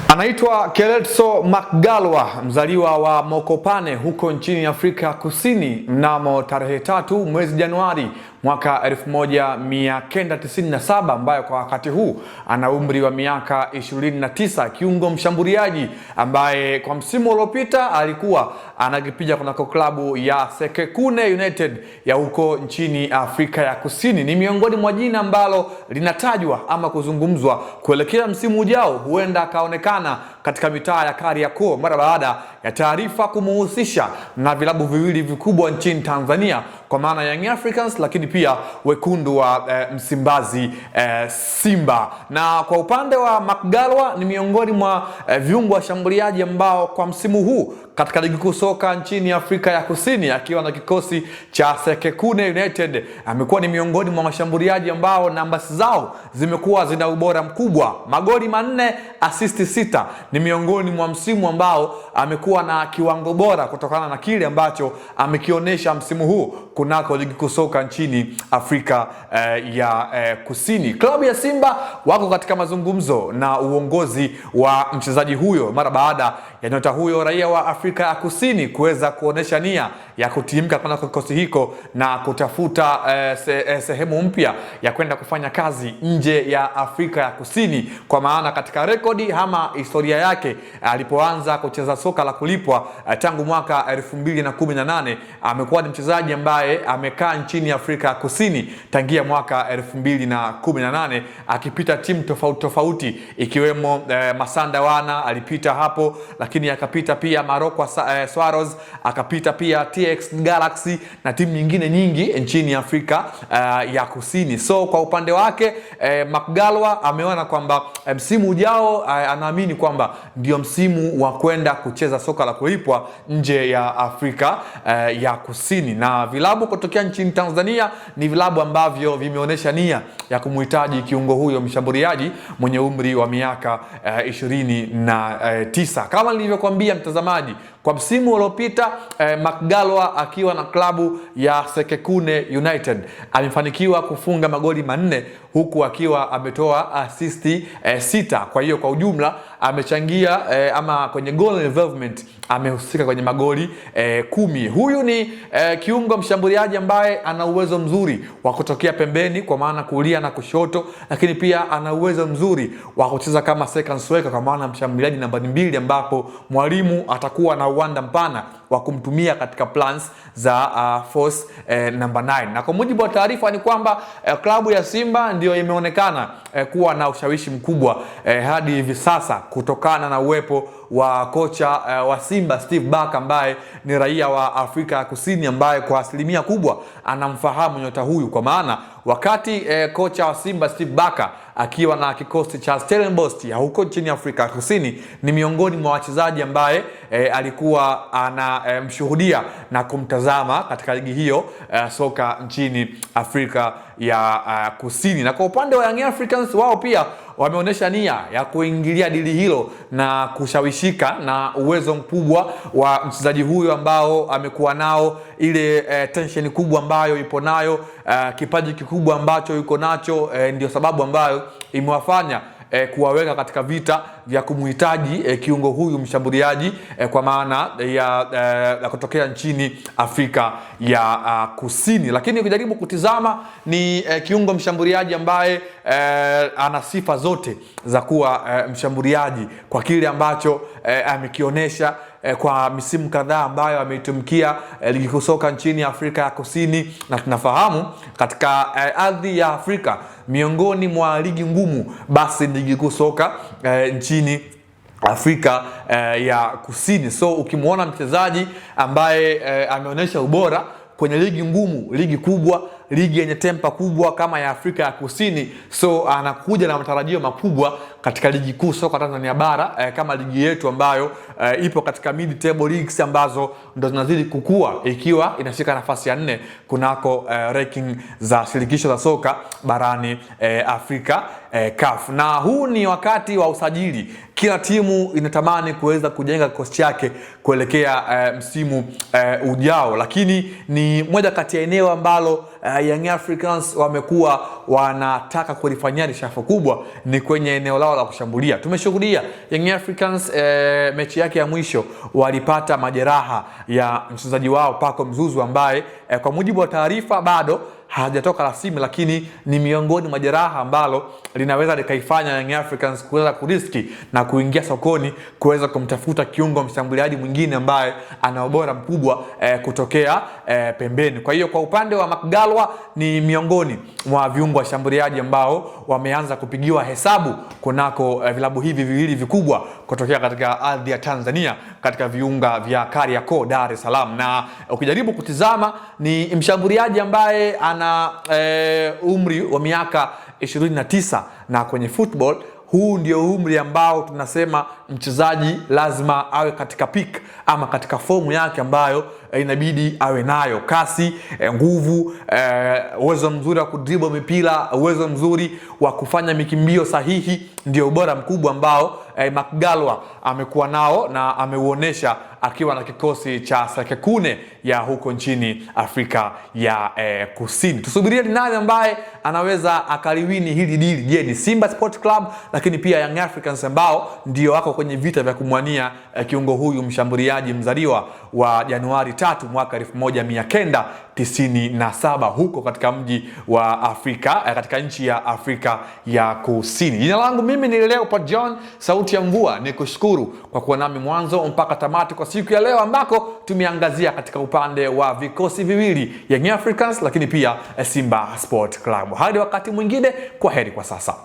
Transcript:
Anaitwa Keletso Mnangagwa, mzaliwa wa Mokopane huko nchini Afrika Kusini mnamo tarehe 3 mwezi Januari mwaka 1997, ambaye kwa wakati huu ana umri wa miaka 29, kiungo mshambuliaji ambaye kwa msimu uliopita alikuwa anakipiga kunako klabu ya Sekekune United ya huko nchini Afrika ya Kusini. Ni miongoni mwa jina ambalo linatajwa ama kuzungumzwa kuelekea msimu ujao, huenda akaonekana katika mitaa ya Kariakoo mara baada ya taarifa kumuhusisha na vilabu viwili vikubwa nchini Tanzania, kwa maana Young Africans lakini pia wekundu wa Msimbazi Simba. Na kwa upande wa Mnangagwa ni miongoni mwa viungo washambuliaji ambao kwa msimu huu katika ligi kuu soka nchini Afrika ya Kusini akiwa na kikosi cha Sekekune United amekuwa ni miongoni mwa mashambuliaji ambao namba zao zimekuwa zina ubora mkubwa. Magoli 4, assist 6. Ni miongoni mwa msimu ambao amekuwa na kiwango bora kutokana na kile ambacho amekionyesha msimu huu kunako ligi kuu soka nchini Afrika ya Kusini. Klabu ya Simba wako katika mazungumzo na uongozi wa mchezaji huyo mara baada ya nyota huyo raia wa Afrika ya Kusini kuweza kuonesha nia ya kutimka kwa kikosi hiko na kutafuta sehemu mpya ya kwenda kufanya kazi nje ya Afrika ya Kusini, kwa maana katika rekodi ama historia yake alipoanza kucheza soka la kulipwa tangu mwaka 2018 amekuwa ni mchezaji ambaye amekaa nchini Afrika ya Kusini tangia mwaka 2018 akipita timu tofauti tofauti ikiwemo Masanda Wana alipita hapo, lakini akapita pia Maroko Swarroz, akapita pia TX Galaxy na timu nyingine nyingi nchini Afrika ya Kusini. So kwa upande wake Mnangagwa ameona kwamba msimu ujao anaamini kwamba ndio msimu wa kwenda kucheza soka la kulipwa nje ya Afrika ya Kusini, na vilabu kutokea nchini Tanzania ni vilabu ambavyo vimeonyesha nia ya kumhitaji kiungo huyo mshambuliaji mwenye umri wa miaka 29. Kama nilivyokuambia mtazamaji, kwa msimu uliopita Mnangagwa akiwa na klabu ya Sekekune United amefanikiwa kufunga magoli 4 huku akiwa ametoa assist 6. Kwa hiyo kwa ujumla amechangia ama kwenye goal involvement amehusika kwenye magoli 10. Huyu ni kiungo mshambuliaji ambaye ana uwezo mzuri wa kutokea pembeni kwa maana kulia na kushoto, lakini pia ana uwezo mzuri wa kucheza kama second striker kwa maana mshambuliaji namba 2, ambapo mwalimu atakuwa na uwanda mpana wa kumtumia katika plans za force number 9. Na kwa mujibu wa taarifa ni kwamba klabu ya Simba ndio imeonekana kuwa na ushawishi mkubwa hadi hivi sasa kutokana na uwepo wa kocha wa Simba Steve Barker ambaye ni raia wa Afrika ya Kusini ambaye kwa asilimia kubwa anamfahamu nyota huyu, kwa maana wakati kocha wa Simba Steve Barker akiwa na kikosi cha Stellenbosch ya huko nchini Afrika ya Kusini ni miongoni mwa wachezaji ambaye alikuwa anamshuhudia na kumtazama katika ligi hiyo soka nchini Afrika ya Kusini. Na kwa upande wa Young Africans, wao pia wameonyesha nia ya kuingilia dili hilo na kushawishika na uwezo mkubwa wa mchezaji huyo ambao amekuwa nao, ile tension kubwa ambayo ipo nayo, kipaji kikubwa ambacho yuko nacho, ndio sababu ambayo imewafanya kuwaweka katika vita vya kumhitaji kiungo huyu mshambuliaji kwa maana ya kutokea nchini Afrika ya Kusini. Lakini ukijaribu kutizama ni kiungo mshambuliaji ambaye ana sifa zote za kuwa mshambuliaji kwa kile ambacho amekionyesha kwa misimu kadhaa ambayo ameitumikia ligi kuu soka nchini Afrika ya Kusini, na tunafahamu katika ardhi ya Afrika miongoni mwa ligi ngumu basi ligi kuu soka nchini Afrika ya Kusini. So ukimwona mchezaji ambaye ameonyesha ubora kwenye ligi ngumu, ligi kubwa, ligi yenye tempa kubwa kama ya Afrika ya Kusini, so anakuja na matarajio makubwa katika ligi kuu soka Tanzania bara kama ligi yetu ambayo ipo katika mid table leagues ambazo ndo zinazidi kukua ikiwa inashika nafasi ya 4 kunako ranking za shirikisho la soka barani Afrika CAF. Na huu ni wakati wa usajili kila timu inatamani kuweza kujenga kikosi chake kuelekea msimu ujao, lakini ni moja kati ya eneo ambalo Young Africans wamekuwa wanataka kulifanyia reshuffle kubwa ni kwenye eneo lao la kushambulia. Tumeshuhudia Young Africans mechi yake ya mwisho walipata majeraha ya mchezaji wao Paco Mzuzu ambaye kwa mujibu wa taarifa bado hajatoka rasmi, lakini ni miongoni mwa jeraha ambalo linaweza likaifanya Young Africans kuweza kuriski na kuingia sokoni kuweza kumtafuta kiungo mshambuliaji mwingine ambaye ana ubora mkubwa kutokea pembeni. Kwa hiyo kwa upande wa Mkgallwa ni miongoni mwa viungo washambuliaji ambao wameanza kupigiwa hesabu kunako vilabu hivi viwili vikubwa kutokea katika ardhi ya Tanzania katika viunga vya Kariakoo, Dar es Salaam. Na ukijaribu kutizama ni mshambuliaji ambaye ana umri wa miaka 29 na kwenye football huu ndio umri ambao tunasema mchezaji lazima awe katika peak ama katika fomu yake ambayo inabidi awe nayo: kasi, nguvu, uwezo mzuri wa kudribble mipira, uwezo mzuri wa kufanya mikimbio sahihi. Ndio ubora mkubwa ambao Mkgallwa amekuwa nao na ameuonesha akiwa na kikosi cha Sekekune ya huko nchini Afrika ya Kusini. Tusubirie ni nani ambaye anaweza akaliwini hili deal. Je, ni Simba Sport Club lakini pia Young Africans ambao ndio wako kwenye vita vya kumwania kiungo huyu mshambuliaji mzaliwa wa Januari 3 mwaka 1997 huko katika mji wa Afrika katika nchi ya Afrika ya Kusini. Jina langu mimi ni Leopard John, sauti ya mvua. Nikushukuru kwa kuwa nami mwanzo mpaka tamati kwa siku ya leo ambako tumeangazia katika upande wa vikosi viwili Young Africans lakini pia Simba Sport Club. Hadi wakati mwingine, kwa heri kwa sasa.